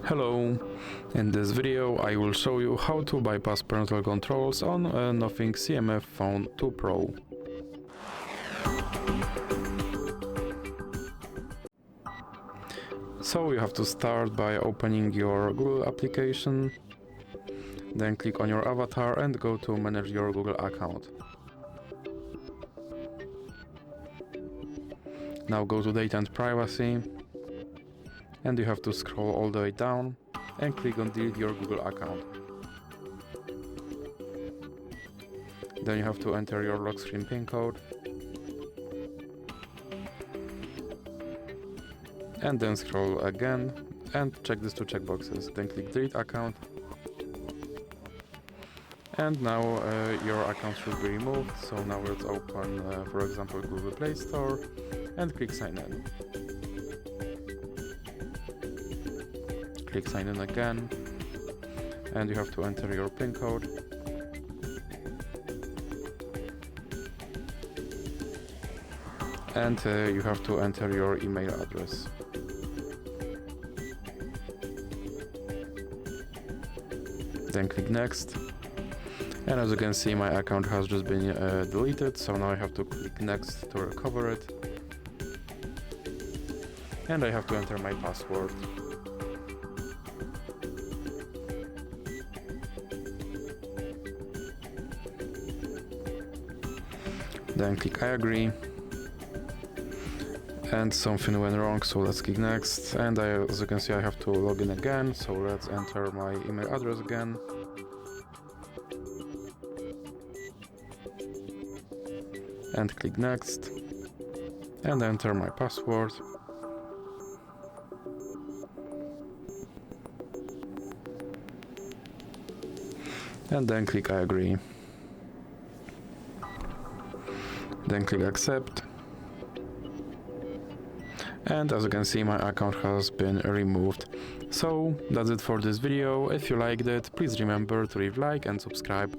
Hello! In this video I will show you how to bypass parental controls on a Nothing CMF Phone 2 Pro. So you have to start by opening your Google application, then click on your avatar and go to manage your Google account. Now go to data and privacy, and you have to scroll all the way down and click on delete your Google account. Then you have to enter your lock screen PIN code and then scroll again and check these two checkboxes. Then click delete account, and now your account should be removed. So now let's open for example Google Play Store and click sign in. Click sign in again, and you have to enter your PIN code. And you have to enter your email address. Then click next. And as you can see, my account has just been deleted, so now I have to click next to recover it. And I have to enter my password. Then click I agree. And something went wrong, so let's click next. And as you can see, I have to log in again, so let's enter my email address again. And click next. And enter my password. And then click I agree. Then click accept. And as you can see, my account has been removed. So that's it for this video. If you liked it, please remember to leave a like and subscribe.